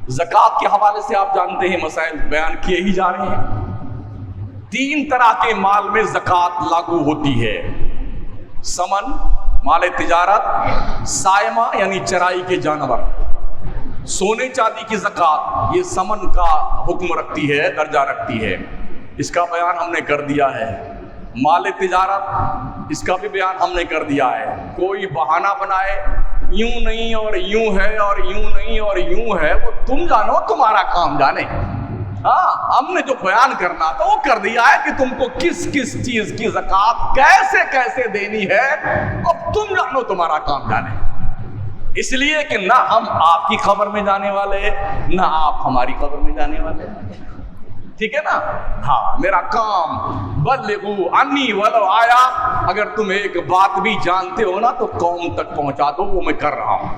ज़कात के हवाले से आप जानते हैं मसाइल बयान किए ही जा रहे हैं। 3 तरह के माल में ज़कात लागू होती है। समन माल तिजारत, सायमा यानी चराई के जानवर, सोने चांदी की ज़कात ये समन का हुक्म रखती है, दर्जा रखती है। इसका बयान हमने कर दिया है। माल तिजारत इसका भी बयान हमने कर दिया है। कोई बहाना बनाए यूं नहीं और यूं है और यूं नहीं और यूं है, वो तुम जानो, तुम्हारा काम जाने। हाँ, हमने जो बयान करना था वो कर दिया है कि तुमको किस किस चीज की ज़कात कैसे कैसे देनी है, अब तुम जानो, तुम्हारा काम जाने। इसलिए कि ना हम आपकी खबर में जाने वाले, ना आप हमारी खबर में जाने वाले। ठीक है ना? हाँ, मेरा काम बल्लिगू अन्नी वलो आया, अगर तुम एक बात भी जानते हो ना तो कौम तक पहुंचा दो, वो मैं कर रहा हूं।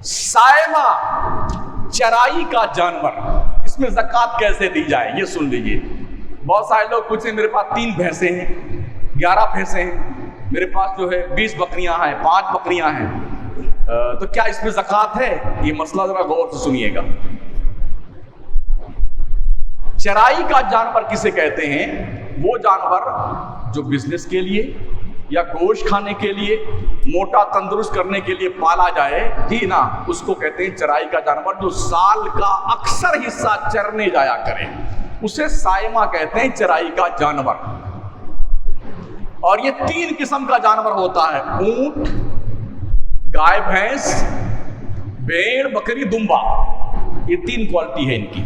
सायमा चराई का जानवर, इसमें ज़कात कैसे दी जाए ये सुन लीजिए। बहुत सारे लोग पूछे मेरे पास 3 भैंसे हैं, 11 भैंसे हैं, मेरे पास जो है 20 बकरियां हैं, 5 बकरियां हैं, तो क्या इसमें ज़कात है? ये मसला जरा गौर से सुनिएगा। चराई का जानवर किसे कहते हैं? वो जानवर जो बिजनेस के लिए या गोश्त खाने के लिए, मोटा तंदुरुस्त करने के लिए पाला जाए, जी ना, उसको कहते हैं चराई का जानवर। जो साल का अक्सर हिस्सा चरने जाया करे उसे सायमा कहते हैं, चराई का जानवर। और ये 3 किस्म का जानवर होता है: ऊंट, गाय भैंस, भेड़ बकरी दुम्बा। ये 3 क्वालिटी है इनकी।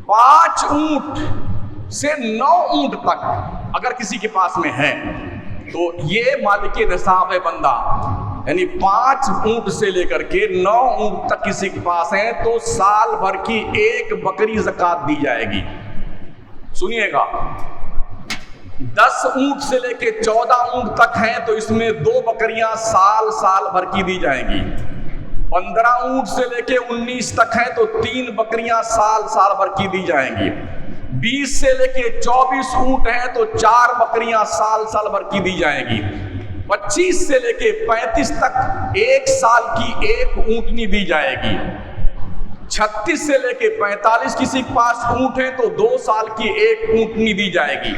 5 ऊंट से 9 ऊंट तक अगर किसी के पास में है तो ये मालिक निसाब है बंदा, यानी 5 ऊंट से लेकर के 9 ऊंट तक किसी के पास है तो साल भर की 1 बकरी ज़कात दी जाएगी। सुनिएगा, 10 ऊंट से लेके 14 ऊंट तक हैं तो इसमें 2 बकरियां साल भर की दी जाएंगी। 15 ऊंट से लेके 19 तक हैं तो 3 बकरियां साल भर की दी जाएंगी। 20 से लेके 24 ऊंट हैं तो 4 बकरियां साल भर की दी जाएंगी। 25 से लेके 35 तक 1 साल की 1 ऊंटनी दी जाएगी। 36 से लेके 45 किसी के पास ऊंट है तो 2 साल की 1 ऊंटनी दी जाएगी।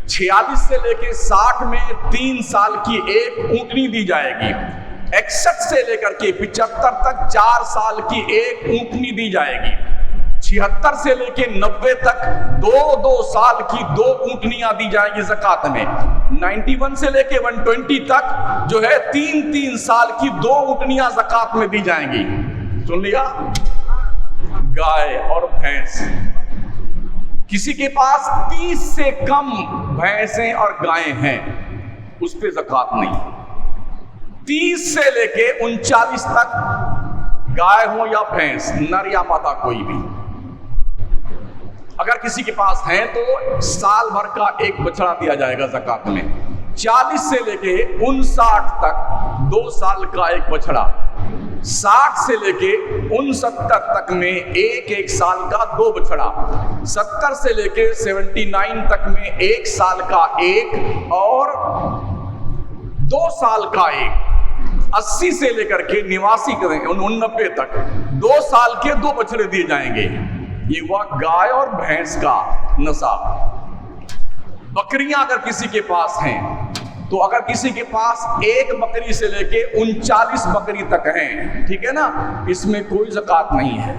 46 से लेके 60 में 3 साल की 1 ऊंटनी दी जाएगी। 61 से लेकर के 75 तक 4 साल की 1 ऊंटनी दी जाएगी। 76 से लेके 90 तक 2 साल की 2 ऊंटनियां दी जाएगी ज़कात में। 91 से लेके 120 तक जो है 3 साल की 2 ऊंटनियां ज़कात में दी जाएंगी। सुन लिया? गाय और भैंस, किसी के पास 30 से कम भैंसें और गायें हैं उस पे ज़कात नहीं। 30 से लेके 39 तक गाय हो या भैंस, नर या मादा कोई भी, अगर किसी के पास है तो साल भर का 1 बछड़ा दिया जाएगा ज़कात में। 40 से लेके 59 तक 2 साल का 1 बछड़ा। 60 से लेके 69 तक में 1 साल का 2 बछड़ा। 70 से लेके 79 तक में 1 साल का 1 और 2 साल का 1। 80 से लेकर के 89 तक 2 साल के 2 बछड़े दिए जाएंगे। ये हुआ गाय और भैंस का नसाब। बकरियां अगर किसी के पास हैं तो अगर किसी के पास 1 बकरी से लेके 39 बकरी तक हैं, ठीक है ना, इसमें कोई ज़कात नहीं है।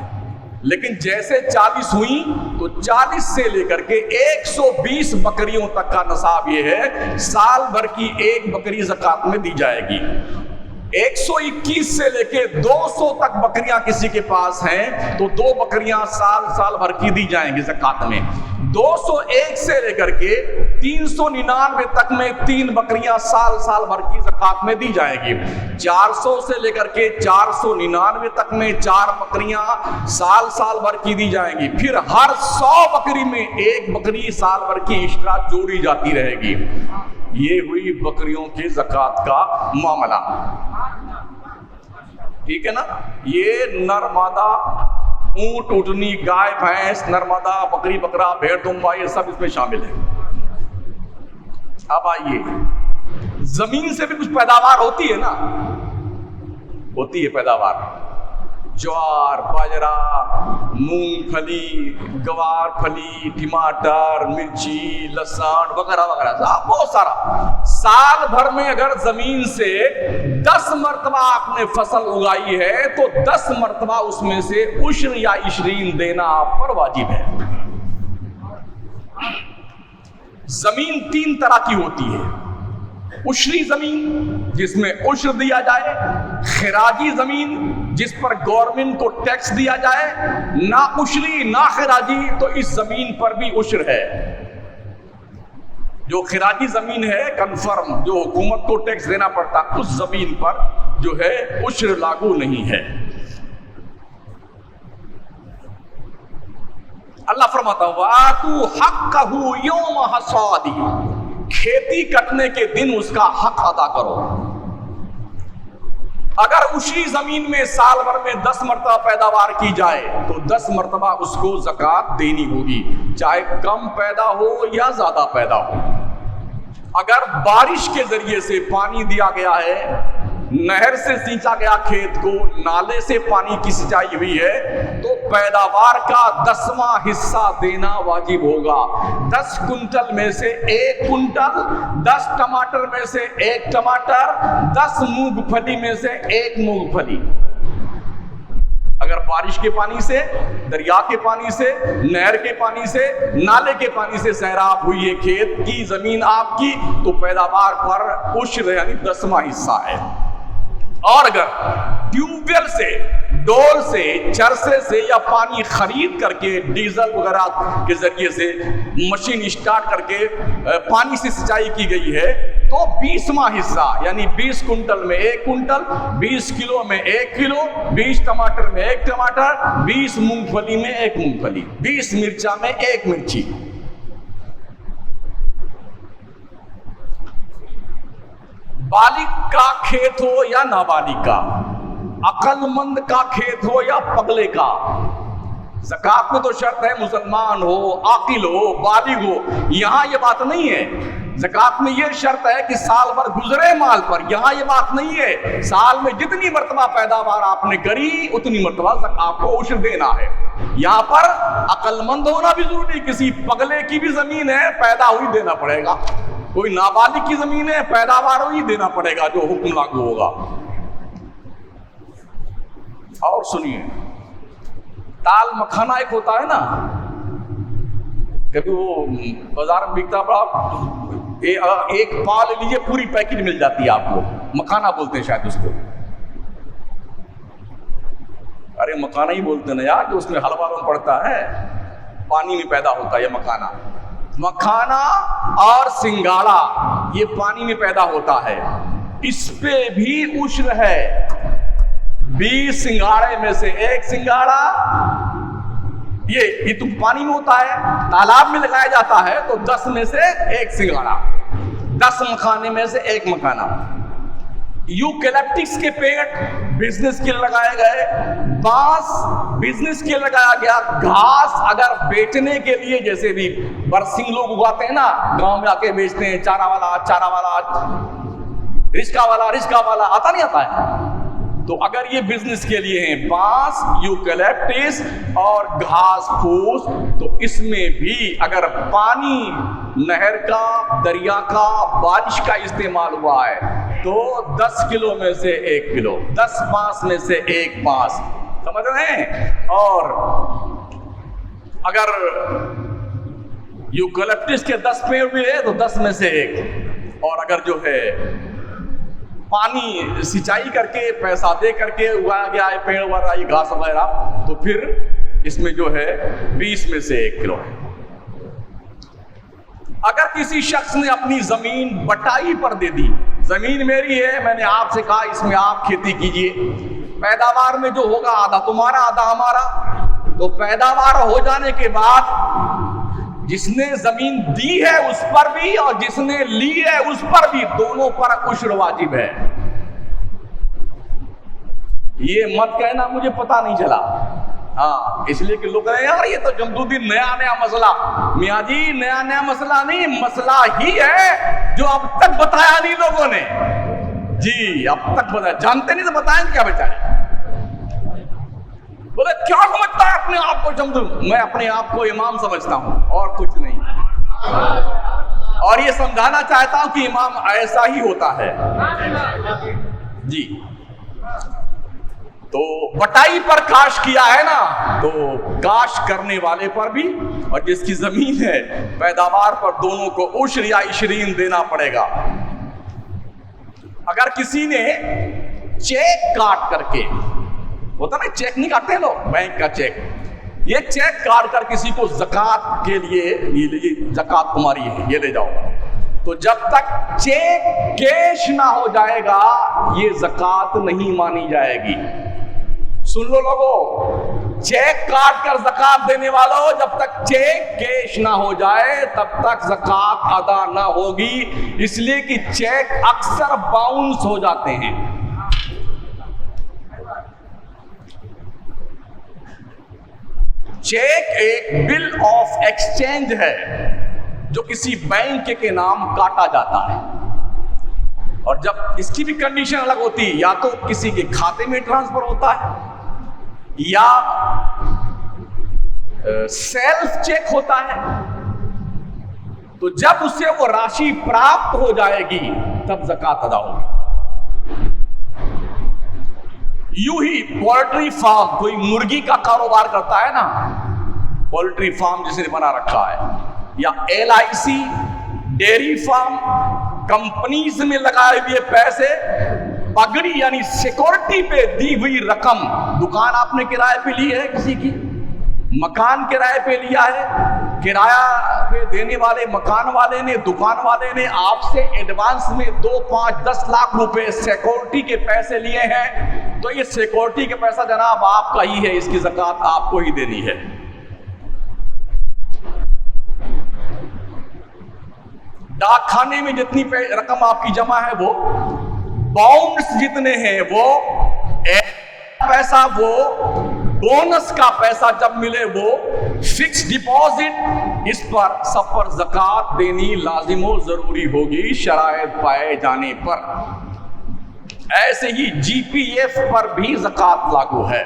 लेकिन जैसे 40 हुई तो 40 से लेकर के 120 बकरियों तक का नसाब ये है, साल भर की 1 बकरी ज़कात में दी जाएगी। 121 से लेके 200 तक बकरियां किसी के पास हैं तो 2 बकरियां साल भर की दी जाएंगी ज़कात में। 201 से लेकर के 399 तक में 3 बकरियां साल भर की ज़कात में दी जाएगी। 400 से लेकर के 499 तक में 4 बकरियां साल भर की दी जाएंगी। फिर हर 100 बकरी में 1 बकरी साल भर की एक्स्ट्रा जोड़ी जाती रहेगी। ये हुई बकरियों की ज़कात का मामला, ठीक है ना। ये नरमादा, ऊंट ऊँटनी, गाय भैंस, नरमादा, बकरी बकरा, भेड़ दुम्बा, ये सब इसमें शामिल है। अब आइए जमीन से भी कुछ पैदावार होती है ना, होती है पैदावार। ज्वार, बाजरा, मूंगफली, गवार फली, टमाटर, मिर्ची, लहसुन वगैरह वगैरह बहुत सारा। साल भर में अगर जमीन से 10 मरतबा आपने फसल उगाई है तो 10 मरतबा उसमें से उश्र या इशरीन देना आप पर वाजिब है। जमीन 3 तरह की होती है। उशरी जमीन जिसमें उश्र दिया जाए, खिराजी जमीन जिस पर गवर्नमेंट को टैक्स दिया जाए, ना उशरी ना खिराजी तो इस जमीन पर भी उश्र है। जो खिराजी जमीन है कन्फर्म, जो हुकूमत को टैक्स देना पड़ता, उस जमीन पर जो है उश्र लागू नहीं है। अल्लाह फरमाता वातू हक्कहू यौम हसादी, खेती कटने के दिन उसका हक अदा करो। अगर उसी जमीन में साल भर में 10 मरतबा पैदावार की जाए तो 10 मरतबा उसको ज़कात देनी होगी, चाहे कम पैदा हो या ज्यादा पैदा हो। अगर बारिश के जरिए से पानी दिया गया है, नहर से सींचा गया खेत को, नाले से पानी की सिंचाई हुई है, तो पैदावार का 10वां हिस्सा देना वाजिब होगा। 10 कुंटल में से 1 कुंटल, 10 टमाटर में से 1 टमाटर, 10 मूंगफली में से 1 मूंगफली। अगर बारिश के पानी से, दरिया के पानी से, नहर के पानी से, नाले के पानी से सैराब हुई है खेत की जमीन आपकी, तो पैदावार पर उश्र यानी 10वां हिस्सा है। और अगर ट्यूबवेल से, डोल से, चरसे से या पानी खरीद करके डीजल वगैरह के जरिए से मशीन स्टार्ट करके पानी से सिंचाई की गई है, तो 20वां हिस्सा यानी 20 कुंटल में 1 कुंटल, 20 किलो में 1 किलो, 20 टमाटर में 1 टमाटर, 20 मूंगफली में 1 मूंगफली, 20 मिर्चा में 1 मिर्ची। बालिग का खेत हो या नाबालिग का, अक्लमंद का खेत हो या पगले का, ज़कात में तो शर्त है मुसलमान हो, आकिल हो, बालिग हो। यहां ये बात नहीं है। ज़कात में ये शर्त है कि साल भर गुजरे माल पर। यहां ये बात नहीं है। साल में जितनी मरतबा पैदावार आपने करी उतनी मरतबा आपको उश्र देना है। यहां पर अक्लमंद होना भी जरूरी। किसी पगले की भी जमीन है, पैदा हुई देना पड़ेगा। कोई नाबालिग की जमीन है, पैदावार ही देना पड़ेगा, जो हुक्म लागू होगा। और सुनिए, दाल मखाना एक होता है ना, क्योंकि वो बाजार में बिकता बड़ा, एक पाव ले लीजिए पूरी पैकेट मिल जाती है आपको। मखाना बोलते हैं शायद उसको। अरे मखाना ही बोलते ना यार, जो उसमें हलवा पड़ता है, पानी में पैदा होता है ये मखाना। मखाना और सिंगाड़ा ये पानी में पैदा होता है, इस पे भी उश्र है। 20 सिंगाड़े में से 1 सिंगाड़ा, ये तो पानी में होता है, तालाब में लगाया जाता है, तो 10 में से 1 सिंगाड़ा, 10 मखाने में से 1 मखाना। यूकेलिप्टस के पेड़ बिजनेस के लिए लगाए गए, बांस बिजनेस के लिए लगाया गया, घास अगर बेचने के लिए, जैसे भी बरसिंग लोग उगाते हैं ना, गांव में आके बेचते हैं, चारा वाला, रिस्का वाला आता नहीं आता है। तो अगर ये बिजनेस के लिए हैं बांस, यूकेलिप्टस और घास फूस, तो इसमें भी अगर पानी नहर का, दरिया का, बारिश का इस्तेमाल हुआ है तो 10 किलो में से 1 किलो, 10 बांस में से 1 बांस, समझ रहे हैं। और अगर यूकेलिप्टस के 10 पेड़ भी है तो 10 में से 1। और अगर जो है पानी सिंचाई करके, पैसा दे करके उगाया गया है पेड़ वगैरह, ये घास वगैरह, तो फिर इसमें जो है 20 में से 1 किलो है। अगर किसी शख्स ने अपनी जमीन बटाई पर दे दी, जमीन मेरी है, मैंने आपसे कहा इसमें आप खेती कीजिए, पैदावार में जो होगा आधा तुम्हारा आधा हमारा, तो पैदावार हो जाने के बाद जिसने जमीन दी है उस पर भी और जिसने ली है उस पर भी, दोनों पर उश्र वाजिब है। ये मत कहना मुझे पता नहीं चला, हाँ, इसलिए कि लोग कहें यार ये तो जमदूद्दीन नया नया मसला। मियाँ जी नया नया मसला नहीं, मसला ही है जो अब तक बताया नहीं लोगों ने जी। अब तक बताया, जानते नहीं तो बताएं क्या बेचारे। बोले क्या समझता है अपने आप को जमदूद? मैं अपने आप को इमाम समझता हूं और कुछ नहीं। और ये समझाना चाहता हूं कि इमाम ऐसा ही होता है जी। तो बटाई पर काश किया है ना, तो काश करने वाले पर भी और जिसकी जमीन है पैदावार पर दोनों को उश्र या इशरीन देना पड़ेगा। अगर किसी ने चेक काट करके, होता ना चेक नहीं काटते लोग, बैंक का चेक, ये चेक काट कर किसी को ज़कात के लिए, ये ज़कात तुम्हारी है ये ले जाओ, तो जब तक चेक कैश ना हो जाएगा ये ज़कात नहीं मानी जाएगी। सुन लो लोगों, चेक काट कर ज़कात देने वालों, जब तक चेक कैश ना हो जाए तब तक ज़कात अदा ना होगी। इसलिए कि चेक अक्सर बाउंस हो जाते हैं। चेक एक बिल ऑफ एक्सचेंज है जो किसी बैंक के नाम काटा जाता है, और जब इसकी भी कंडीशन अलग होती है, या तो किसी के खाते में ट्रांसफर होता है या सेल्फ चेक होता है। तो जब उसे वो राशि प्राप्त हो जाएगी तब ज़कात अदा होगी। यूं ही पोल्ट्री फार्म, कोई मुर्गी का कारोबार करता है ना, पोल्ट्री फार्म जिसने बना रखा है, या LIC डेयरी फार्म, कंपनीज में लगाए हुए पैसे, पगड़ी यानी सिक्योरिटी पे दी हुई रकम, दुकान आपने किराए पे ली है किसी की, मकान किराए पे लिया है, किराया पे देने वाले मकान वाले ने, दुकान वाले ने आपसे एडवांस में 2, 5, 10 लाख रुपए सिक्योरिटी के पैसे लिए हैं, तो ये सिक्योरिटी के पैसा जनाब आपका ही है, इसकी ज़कात आपको ही देनी है। डाकखाने में जितनी रकम आपकी जमा है वो बाउंड्स जितने हैं वो पैसा, वो बोनस का पैसा जब मिले वो फिक्स डिपॉजिट, इस पर सब पर ज़कात देनी लाजिमो जरूरी होगी शरायत पाए जाने पर। ऐसे ही GPF पर भी ज़कात लागू है।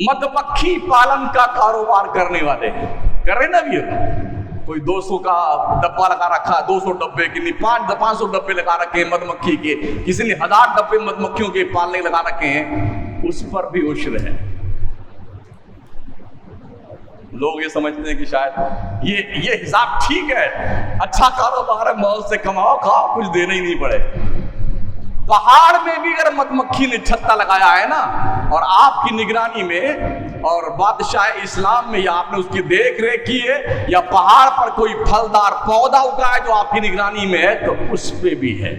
मधुमक्खी पालन का कारोबार करने वाले कर रहे ना भी, कोई 200 का डब्बा लगा रखा, 200 डब्बे की नहीं, 500 डब्बे लगा रखे हैं मधुमक्खी के, किसी ने 1000 डब्बे मधुमक्खियों के पालने लगा रखे हैं, उस पर भी उश्र है। लोग ये समझते हैं कि शायद ये हिसाब ठीक है, अच्छा कारोबार है, मौज से कमाओ खाओ, कुछ देना ही नहीं पड़े। पहाड़ में भी अगर मधुमक्खी ने छत्ता लगाया है ना, और आपकी निगरानी में और बादशाह इस्लाम में, या आपने उसकी देख रेख की है, या पहाड़ पर कोई फलदार पौधा उगा है जो आपकी निगरानी में है, तो उस पे भी है।